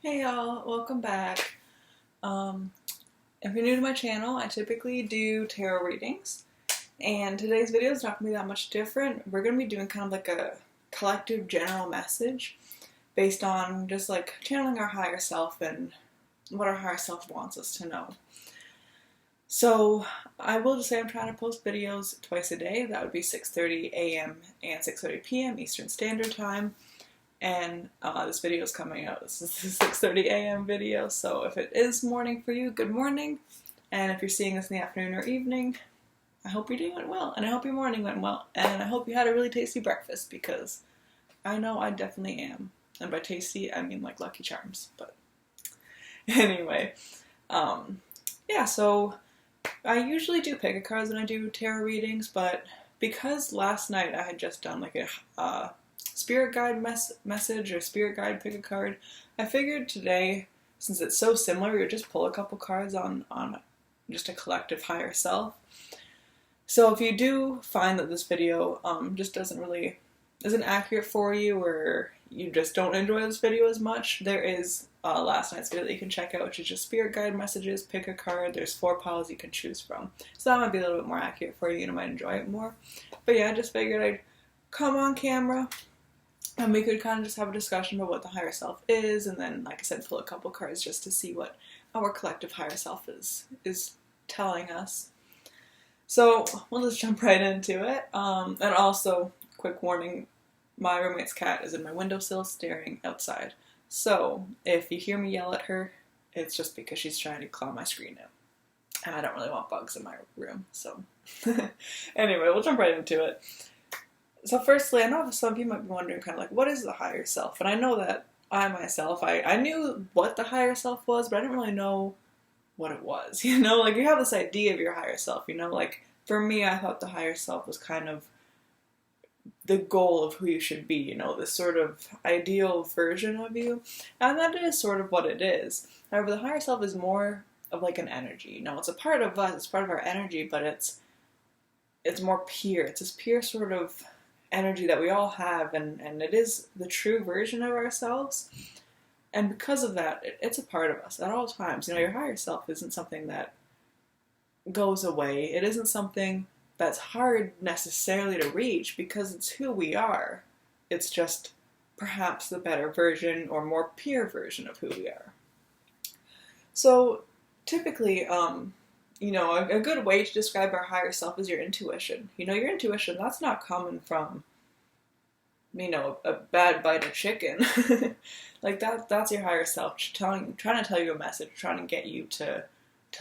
Hey y'all, welcome back. If you're new to my channel, I typically do tarot readings, and today's video is not going to be that much different. We're going to be doing kind of like a collective general message based on just like channeling our higher self and what our higher self wants us to know. So I will just say I'm trying to post videos twice a day. That would be 6:30 a.m. and 6:30 p.m. Eastern Standard Time. And this video is coming out. This is the 6:30 a.m. video, so if it is morning for you, good morning. And if you're seeing this in the afternoon or evening, I hope you're doing well, and I hope your morning went well, and I hope you had a really tasty breakfast, because I know I definitely am. And by tasty, I mean like Lucky Charms. But anyway, yeah, so I usually do pick a cards when I do tarot readings, but because last night I had just done like a spirit guide message or spirit guide pick a card, I figured today, since it's so similar, we would just pull a couple cards on just a collective higher self. So if you do find that this video just isn't accurate for you, or you just don't enjoy this video as much, there is last night's video that you can check out, which is just spirit guide messages, pick a card. There's 4 piles you can choose from. So that might be a little bit more accurate for you and you might enjoy it more. But yeah, I just figured I'd come on camera and we could kind of just have a discussion about what the higher self is, and then, like I said, pull a couple cards just to see what our collective higher self is telling us. So we'll just jump right into it. And also, quick warning, my roommate's cat is in my windowsill staring outside. So if you hear me yell at her, it's just because she's trying to claw my screen out. And I don't really want bugs in my room, so. Anyway, we'll jump right into it. So firstly, I know some of you might be wondering kind of like, what is the higher self? And I know that I myself, I knew what the higher self was, but I didn't really know what it was, you know? Like, you have this idea of your higher self, you know? Like, for me, I thought the higher self was kind of the goal of who you should be, you know? This sort of ideal version of you. And that is sort of what it is. However, the higher self is more of like an energy, you know? It's a part of us, it's part of our energy, but it's more pure. It's this pure sort of energy that we all have, and it is the true version of ourselves. And because of that, it's a part of us at all times. You know, your higher self isn't something that goes away. It isn't something that's hard necessarily to reach, because it's who we are. It's just perhaps the better version or more pure version of who we are. So typically, you know, a good way to describe our higher self is your intuition. You know, your intuition, that's not coming from, you know, a bad bite of chicken. Like, that's your higher self trying to tell you a message, trying to get you to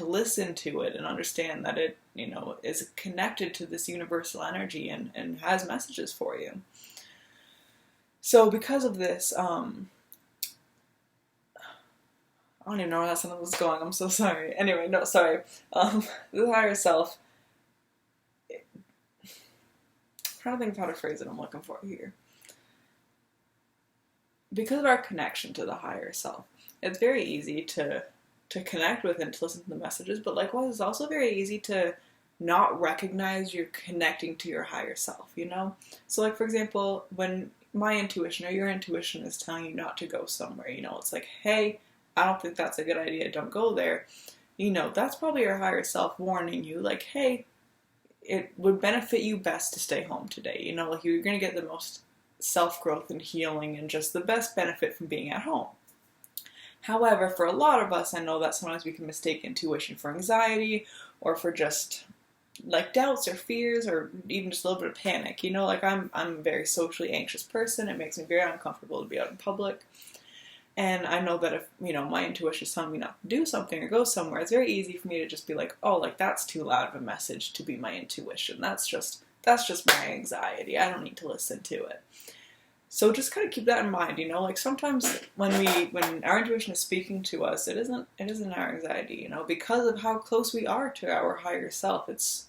listen to it and understand that it, you know, is connected to this universal energy and has messages for you. So because of this, I don't even know where that sentence was going. I'm so sorry. Anyway, no, sorry. The higher self. I'm trying to think of how to phrase it I'm looking for here. Because of our connection to the higher self, it's very easy to connect with and to listen to the messages, but likewise, it's also very easy to not recognize you're connecting to your higher self, you know? So, like, for example, when my intuition or your intuition is telling you not to go somewhere, you know, it's like, hey, I don't think that's a good idea, don't go there. You know, that's probably your higher self warning you, like, hey, it would benefit you best to stay home today. You know, like, you're going to get the most self-growth and healing and just the best benefit from being at home. However, for a lot of us, I know that sometimes we can mistake intuition for anxiety, or for just like doubts or fears, or even just a little bit of panic. You know, like, I'm a very socially anxious person. It makes me very uncomfortable to be out in public. And I know that if, you know, my intuition is telling me not to do something or go somewhere, it's very easy for me to just be like, oh, like, that's too loud of a message to be my intuition. That's just my anxiety. I don't need to listen to it. So just kind of keep that in mind, you know, like, sometimes when our intuition is speaking to us, it isn't our anxiety, you know, because of how close we are to our higher self. It's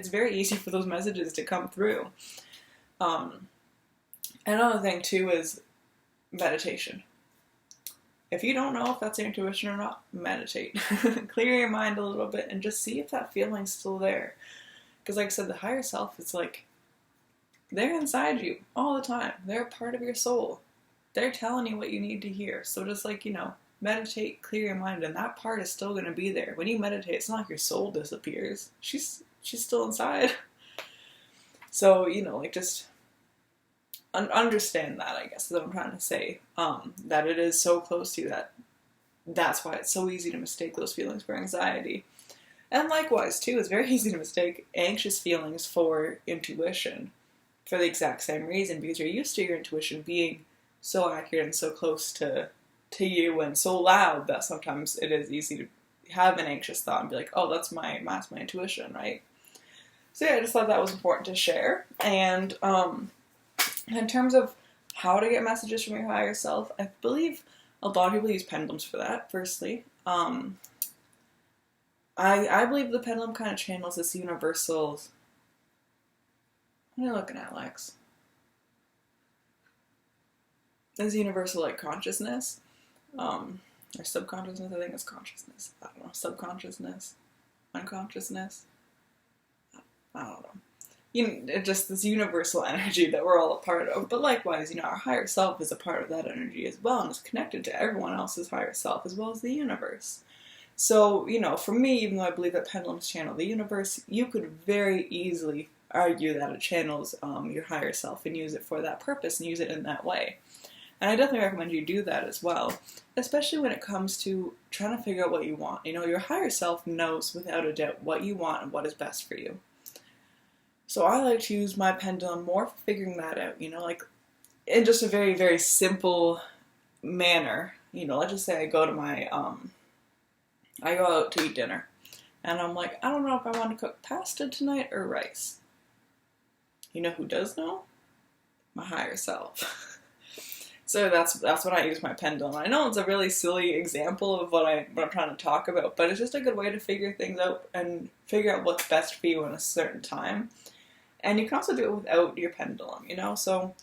very easy for those messages to come through. Another thing too is meditation. If you don't know if that's your intuition or not, meditate. Clear your mind a little bit and just see if that feeling's still there. Because, like I said, the higher self, it's like, they're inside you all the time. They're a part of your soul. They're telling you what you need to hear. So just, like, you know, meditate, clear your mind, and that part is still going to be there. When you meditate, it's not like your soul disappears. She's still inside. So, you know, like, just understand that, I guess, is what I'm trying to say. That it is so close to you that's why it's so easy to mistake those feelings for anxiety. And likewise, too, it's very easy to mistake anxious feelings for intuition for the exact same reason, because you're used to your intuition being so accurate and so close to you and so loud that sometimes it is easy to have an anxious thought and be like, oh, that's my intuition, right? So yeah, I just thought that was important to share. And in terms of how to get messages from your higher self, I believe a lot of people use pendulums for that, firstly. I believe the pendulum kind of channels this universal... What are you looking at, Lex? This universal, like, consciousness. Or subconsciousness, I think it's consciousness. I don't know, subconsciousness, unconsciousness. I don't know. Just this universal energy that we're all a part of. But likewise, our higher self is a part of that energy as well, and is connected to everyone else's higher self as well as the universe. So, for me, even though I believe that pendulums channel the universe, you could very easily argue that it channels your higher self and use it for that purpose and use it in that way. And I definitely recommend you do that as well, especially when it comes to trying to figure out what you want. Your higher self knows without a doubt what you want and what is best for you. So I like to use my pendulum more for figuring that out, like in just a very, very simple manner. Let's just say I go to I go out to eat dinner, and I'm like, I don't know if I want to cook pasta tonight or rice. You know who does know? My higher self. So that's when I use my pendulum. I know it's a really silly example of what I'm trying to talk about, but it's just a good way to figure things out and figure out what's best for you in a certain time. And you can also do it without your pendulum, So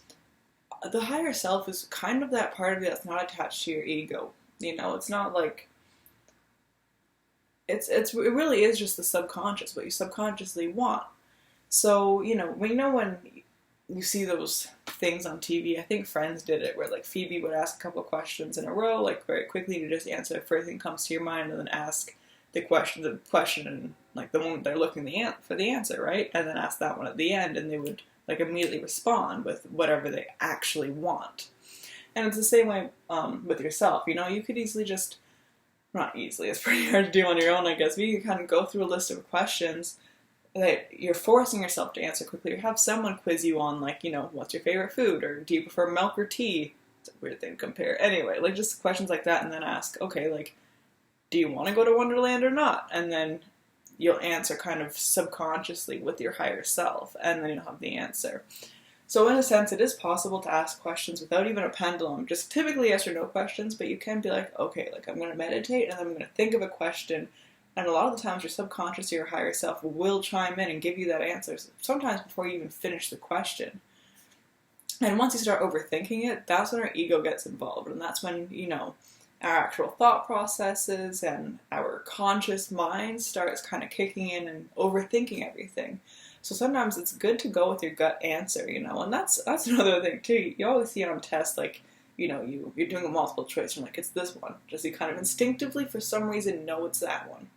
the higher self is kind of that part of you that's not attached to your ego. It's not like... It really is just the subconscious, what you subconsciously want. So, when you see those things on TV, I think Friends did it, where like Phoebe would ask a couple of questions in a row, like very quickly, to just answer the first thing that comes to your mind, and then ask the question, and like the moment they're looking for the answer, right? And then ask that one at the end, and they would like immediately respond with whatever they actually want. And it's the same way with yourself. You could easily just... Not easily, it's pretty hard to do on your own, I guess, but you can kind of go through a list of questions that you're forcing yourself to answer quickly, or have someone quiz you on, like, what's your favorite food, or do you prefer milk or tea? It's a weird thing to compare. Anyway, like, just questions like that, and then ask, okay, like, do you want to go to Wonderland or not? And then you'll answer kind of subconsciously with your higher self, and then you'll have the answer. So in a sense, it is possible to ask questions without even a pendulum, just typically yes or no questions, but you can be like, okay, like I'm going to meditate, and then I'm going to think of a question, and a lot of the times your subconscious or your higher self will chime in and give you that answer, sometimes before you even finish the question. And once you start overthinking it, that's when our ego gets involved, and that's when, our actual thought processes and our conscious mind starts kind of kicking in and overthinking everything. So sometimes it's good to go with your gut answer, and that's another thing too. You always see it on tests, like, you're doing a multiple choice, and like, it's this one. Just you kind of instinctively, for some reason, know it's that one.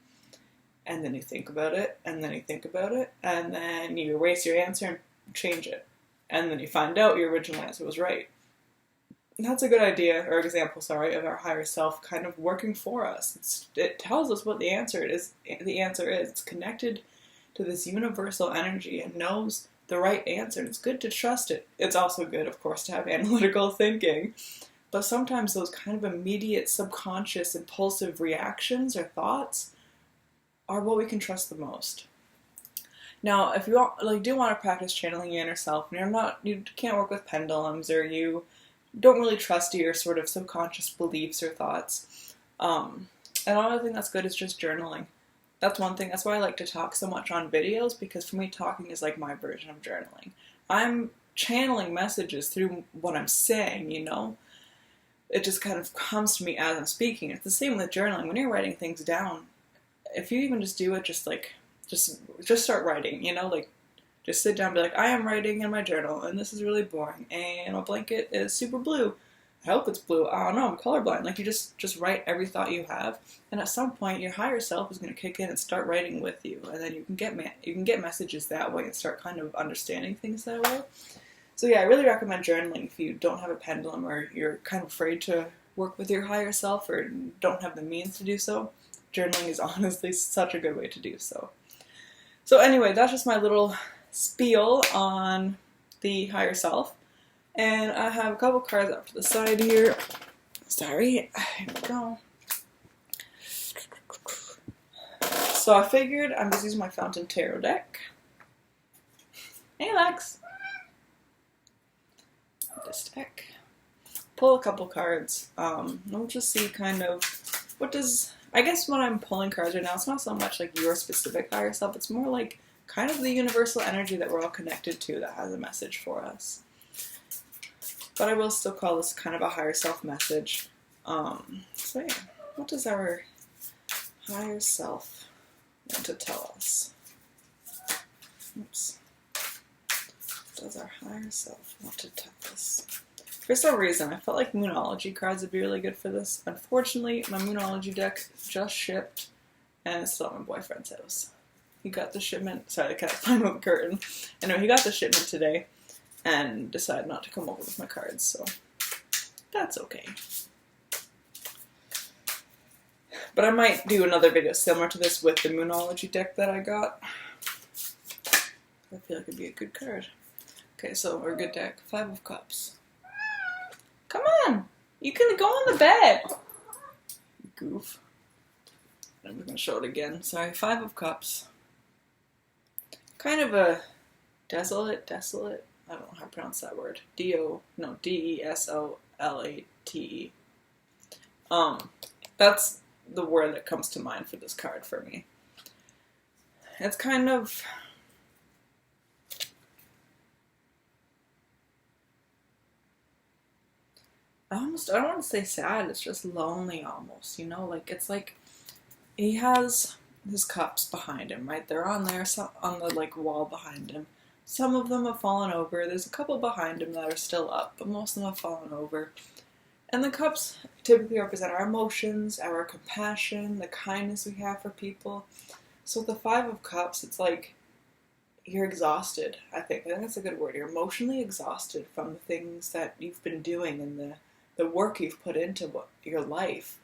And then you think about it, and then you think about it, and then you erase your answer and change it. And then you find out your original answer was right. And that's a good idea, or example, of our higher self kind of working for us. It tells us what the answer is. It's connected to this universal energy and knows the right answer, and it's good to trust it. It's also good, of course, to have analytical thinking, but sometimes those kind of immediate subconscious impulsive reactions or thoughts are what we can trust the most. Now, if you do want to practice channeling your inner self, and you can't work with pendulums, or you don't really trust your sort of subconscious beliefs or thoughts, another thing that's good is just journaling. That's one thing. That's why I like to talk so much on videos, because for me, talking is like my version of journaling. I'm channeling messages through what I'm saying, It just kind of comes to me as I'm speaking. It's the same with journaling. When you're writing things down, if you even just do it, just start writing, just sit down and be like, I am writing in my journal, and this is really boring, and my blanket is super blue. I hope it's blue. I don't know, I'm colorblind. Like, you just write every thought you have, and at some point your higher self is going to kick in and start writing with you, and then you can get messages that way and start kind of understanding things that way. So yeah, I really recommend journaling if you don't have a pendulum or you're kind of afraid to work with your higher self or don't have the means to do so. Journaling is honestly such a good way to do so. So anyway, that's just my little spiel on the higher self. And I have a couple cards up to the side here. Sorry, here we go. So I figured I'm just using my Fountain Tarot deck. Hey Lex! This deck. Pull a couple cards. We'll just see kind of what does... I guess when I'm pulling cards right now, it's not so much like your specific higher self, it's more like kind of the universal energy that we're all connected to that has a message for us. But I will still call this kind of a higher self message. So yeah, what does our higher self want to tell us? Oops. What does our higher self want to tell us? For some reason, I felt like Moonology cards would be really good for this. Unfortunately, my Moonology deck just shipped, and it's still at my boyfriend's house. He got the shipment. Sorry, I can't climb up the curtain. Anyway, he got the shipment today and decided not to come over with my cards, so that's okay. But I might do another video similar to this with the Moonology deck that I got. I feel like it'd be a good card. Okay, so our good deck. 5 of Cups. Come on! You can go on the bed! Goof. I'm just gonna show it again. Sorry, 5 of Cups. Kind of a desolate. I don't know how to pronounce that word. D-E-S-O-L-A-T-E. That's the word that comes to mind for this card for me. It's kind of... I don't want to say sad, it's just lonely almost, you know? Like, it's like, he has his cups behind him, right? They're on there, on the, like, wall behind him. Some of them have fallen over. There's a couple behind him that are still up, but most of them have fallen over. And the cups typically represent our emotions, our compassion, the kindness we have for people. So with the 5 of Cups, it's like you're exhausted, I think. I think that's a good word. You're emotionally exhausted from the things that you've been doing and the work you've put into your life.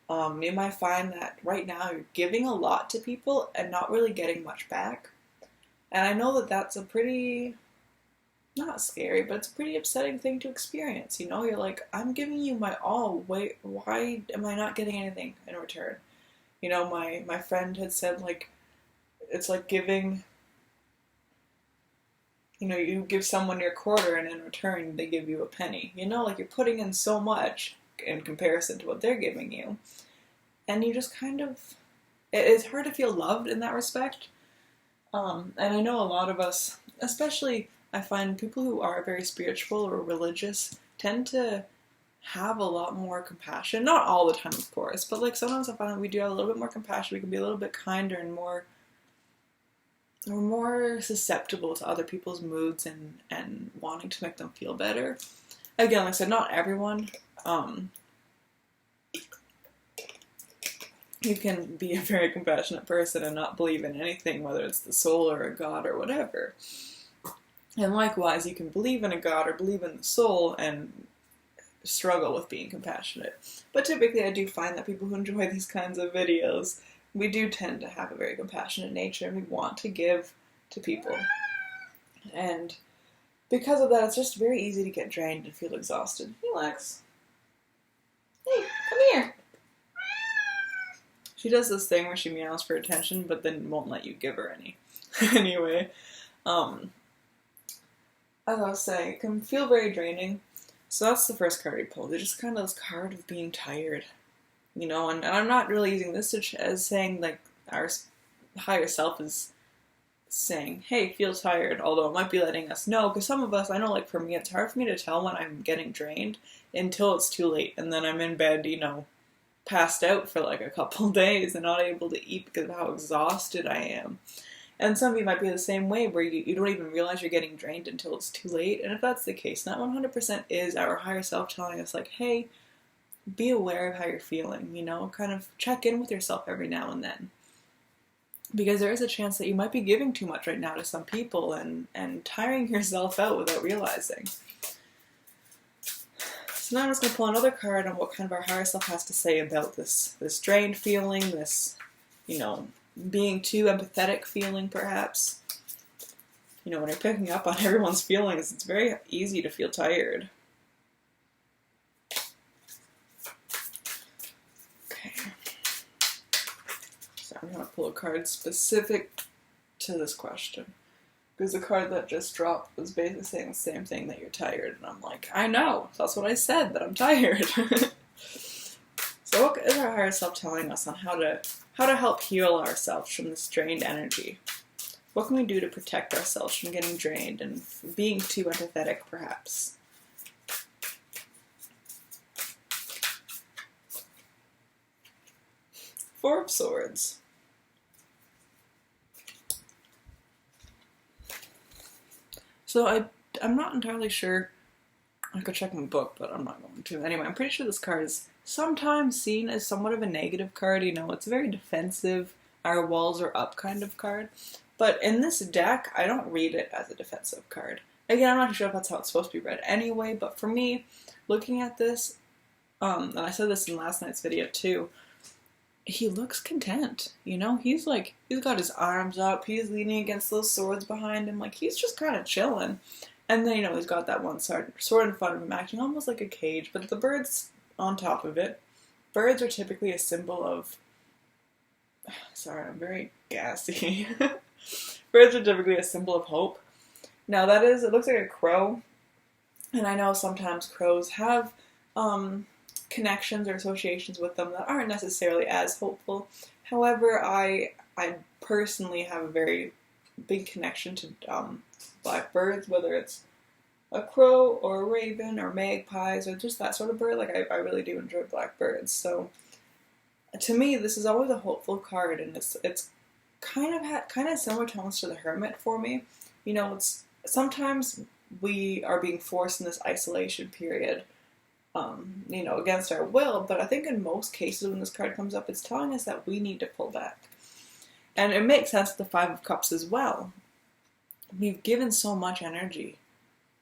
You might find that right now you're giving a lot to people and not really getting much back. And I know that that's a pretty, not scary, but it's a pretty upsetting thing to experience. You know, you're like, I'm giving you my all. Wait, why am I not getting anything in return? You know, my friend had said, like, it's like giving, you know, you give someone your quarter and in return they give you a penny. You know, like you're putting in so much in comparison to what they're giving you. And you just kind of, it's hard to feel loved in that respect. And I know a lot of us, especially I find people who are very spiritual or religious tend to have a lot more compassion. Not all the time, of course, but like sometimes I find that we do have a little bit more compassion. We can be a little bit kinder and we're more susceptible to other people's moods and wanting to make them feel better. Again, like I said, not everyone. You can be a very compassionate person and not believe in anything, whether it's the soul or a god or whatever. And likewise, you can believe in a god or believe in the soul and struggle with being compassionate. But typically I do find that people who enjoy these kinds of videos, we do tend to have a very compassionate nature and we want to give to people. And because of that, it's just very easy to get drained and feel exhausted. Relax. Hey, come here. She does this thing where she meows for attention, but then won't let you give her any. Anyway, as I was saying, it can feel very draining. So that's the first card we pulled. It's just kind of this card of being tired. You know, and I'm not really using this as saying, like, our higher self is saying, hey, feel tired, although it might be letting us know, because some of us, I know, like, for me, it's hard for me to tell when I'm getting drained until it's too late, and then I'm in bed, you know, passed out for like a couple days and not able to eat because of how exhausted I am. And some of you might be the same way, where you don't even realize you're getting drained until it's too late. And if that's the case, that 100% is our higher self telling us, like, hey, be aware of how you're feeling, you know, kind of check in with yourself every now and then. Because there is a chance that you might be giving too much right now to some people and tiring yourself out without realizing. So now I'm just going to pull another card on what kind of our higher self has to say about this drained feeling, this, you know, being too empathetic feeling, perhaps. You know, when you're picking up on everyone's feelings, it's very easy to feel tired. Okay. So I'm going to pull a card specific to this question. Because the card that just dropped was basically saying the same thing, that you're tired. And I'm like, I know. That's what I said, that I'm tired. So what is our higher self telling us on how to help heal ourselves from this drained energy? What can we do to protect ourselves from getting drained and being too empathetic, perhaps? Four of Swords. So I'm not entirely sure. I could check my book, but I'm not going to. Anyway, I'm pretty sure this card is sometimes seen as somewhat of a negative card. You know, it's a very defensive, our walls are up kind of card. But in this deck, I don't read it as a defensive card. Again, I'm not sure if that's how it's supposed to be read anyway, but for me, looking at this, and I said this in last night's video too, he looks content, you know? He's got his arms up, he's leaning against those swords behind him, like, he's just kind of chilling. And then, you know, he's got that one sword in front of him, acting almost like a cage, but the bird's on top of it. Birds are typically a symbol of... Sorry, I'm very gassy. Birds are typically a symbol of hope. Now that is, it looks like a crow, and I know sometimes crows have connections or associations with them that aren't necessarily as hopeful. However, I personally have a very big connection to blackbirds, whether it's a crow or a raven or magpies or just that sort of bird. Like, I really do enjoy blackbirds. So to me, this is always a hopeful card, and it's kind of similar tones to the Hermit for me. You know, it's sometimes we are being forced in this isolation period, you know, against our will, but I think in most cases when this card comes up, it's telling us that we need to pull back. And it makes sense with the Five of Cups as well. We've given so much energy.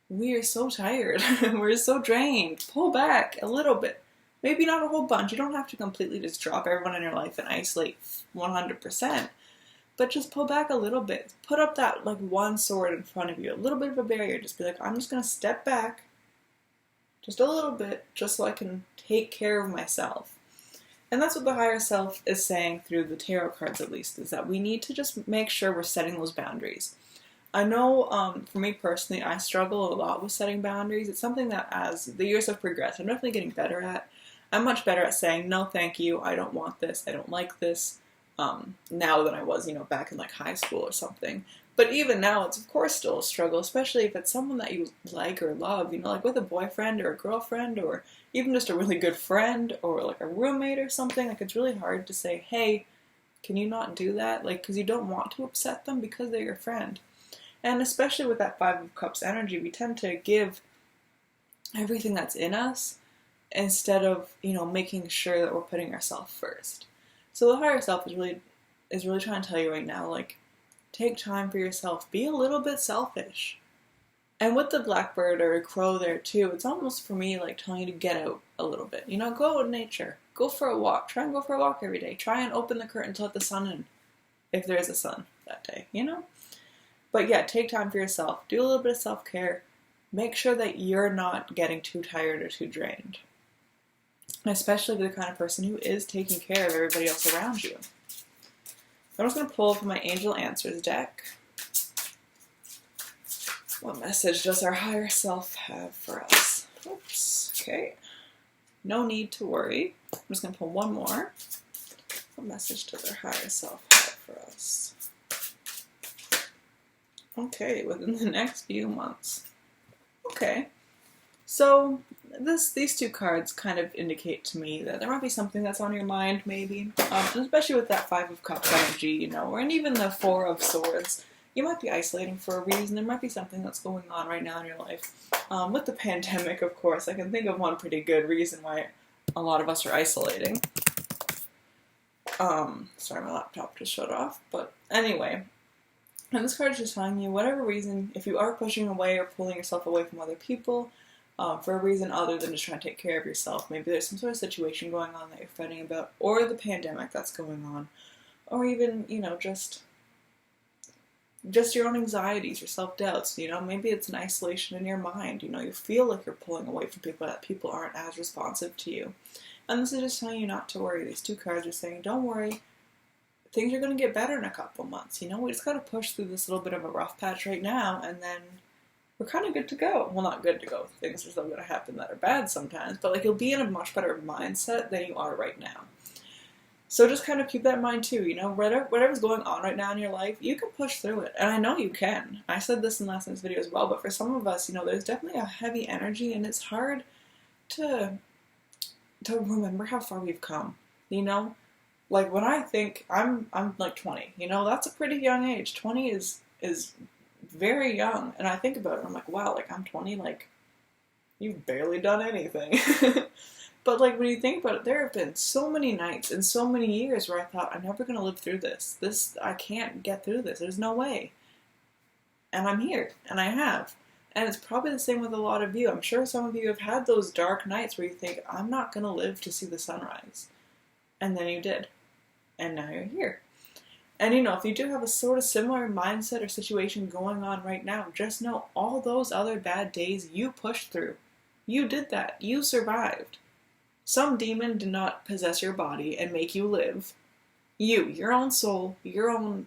We are so tired. We're so drained. Pull back a little bit. Maybe not a whole bunch. You don't have to completely just drop everyone in your life and isolate 100%. But just pull back a little bit. Put up that, like, one sword in front of you. A little bit of a barrier. Just be like, I'm just going to step back. Just a little bit. Just so I can take care of myself. And that's what the higher self is saying through the tarot cards, at least, is that we need to just make sure we're setting those boundaries. I know, for me personally, I struggle a lot with setting boundaries. It's something that as the years have progressed, I'm definitely getting better at. I'm much better at saying, no, thank you, I don't want this, I don't like this, now than I was, you know, back in, like, high school or something. But even now, it's of course still a struggle, especially if it's someone that you like or love, you know, like with a boyfriend or a girlfriend or even just a really good friend or like a roommate or something. Like, it's really hard to say, hey, can you not do that? Like, because you don't want to upset them because they're your friend. And especially with that Five of Cups energy, we tend to give everything that's in us instead of, you know, making sure that we're putting ourselves first. So the higher self is really trying to tell you right now, like, take time for yourself. Be a little bit selfish. And with the blackbird or a crow there too, it's almost for me like telling you to get out a little bit. You know, go out in nature. Go for a walk. Try and go for a walk every day. Try and open the curtain to let the sun in, if there is a sun that day, you know? But yeah, take time for yourself. Do a little bit of self-care. Make sure that you're not getting too tired or too drained. Especially the kind of person who is taking care of everybody else around you. I'm just going to pull from my Angel Answers deck. What message does our higher self have for us? Oops, okay. No need to worry. I'm just going to pull one more. What message does our higher self have for us? Okay, within the next few months. Okay. So these two cards kind of indicate to me that there might be something that's on your mind, maybe, and especially with that Five of Cups energy, you know, and even the Four of Swords. You might be isolating for a reason. There might be something that's going on right now in your life. With the pandemic, of course, I can think of one pretty good reason why a lot of us are isolating. Sorry, my laptop just shut off, but anyway. And this card is just telling you, whatever reason, if you are pushing away or pulling yourself away from other people, for a reason other than just trying to take care of yourself, maybe there's some sort of situation going on that you're fretting about, or the pandemic that's going on, or even, you know, just your own anxieties, your self-doubts, you know, maybe it's an isolation in your mind, you know, you feel like you're pulling away from people, that people aren't as responsive to you. And this is just telling you not to worry. These two cards are saying, don't worry, things are going to get better in a couple months, you know, we just got to push through this little bit of a rough patch right now, and then we're kind of good to go. Well, not good to go, things are still going to happen that are bad sometimes, but like you'll be in a much better mindset than you are right now. So just kind of keep that in mind too, you know, whatever's going on right now in your life, you can push through it. And I know you can. I said this in last night's video as well, but for some of us, you know, there's definitely a heavy energy, and it's hard to remember how far we've come, you know? Like when I think, I'm like 20, you know, that's a pretty young age. 20 is very young, and I think about it, I'm like, wow, like I'm 20, like, you've barely done anything. But like when you think about it, there have been so many nights and so many years where I thought, I'm never going to live through this. I can't get through this. There's no way. And I'm here, and I have. And it's probably the same with a lot of you. I'm sure some of you have had those dark nights where you think, I'm not going to live to see the sunrise. And then you did. And now you're here. And you know, if you do have a sort of similar mindset or situation going on right now, just know all those other bad days you pushed through. You did that. You survived. Some demon did not possess your body and make you live. Your own soul, your own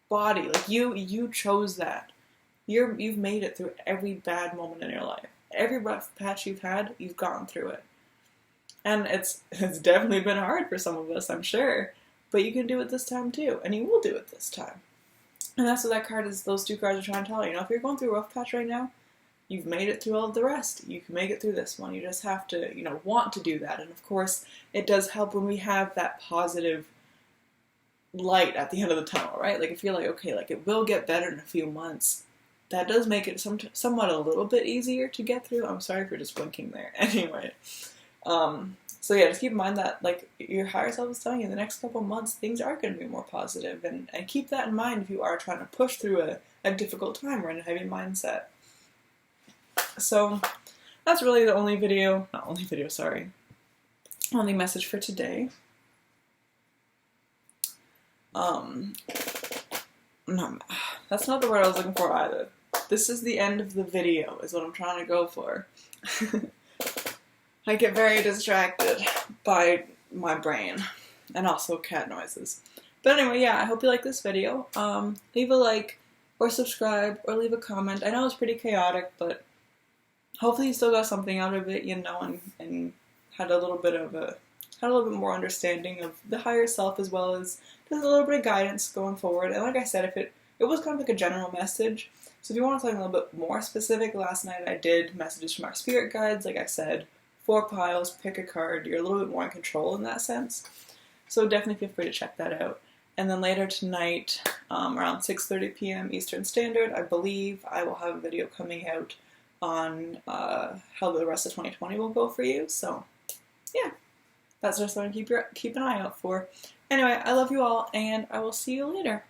body, like you chose that. You've made it through every bad moment in your life. Every rough patch you've had, you've gone through it. And it's definitely been hard for some of us, I'm sure. But you can do it this time too, and you will do it this time. And that's what that card is, those two cards are trying to tell you. You know, if you're going through a rough patch right now, you've made it through all of the rest. You can make it through this one. You just have to, you know, want to do that. And of course, it does help when we have that positive light at the end of the tunnel, right? Like if you're like, okay, like it will get better in a few months, that does make it somewhat a little bit easier to get through. I'm sorry for just blinking there. Anyway, so yeah, just keep in mind that like your higher self is telling you in the next couple months things are going to be more positive, and keep that in mind if you are trying to push through a difficult time or in a heavy mindset. So that's really the only message for today. No, that's not the word I was looking for either. This is the end of the video, is what I'm trying to go for. I get very distracted by my brain, and also cat noises. But anyway, yeah, I hope you like this video. Leave a like, or subscribe, or leave a comment. I know it's pretty chaotic, but hopefully you still got something out of it, you know, and had a little bit more understanding of the higher self, as well as just a little bit of guidance going forward. And like I said, it was kind of like a general message. So if you want something a little bit more specific, last night I did messages from our spirit guides. Like I said, 4 piles, pick a card. You're a little bit more in control in that sense. So definitely feel free to check that out. And then later tonight, around 6:30 p.m. Eastern Standard, I believe I will have a video coming out on how the rest of 2020 will go for you. So yeah, that's just something to keep an eye out for. Anyway, I love you all, and I will see you later.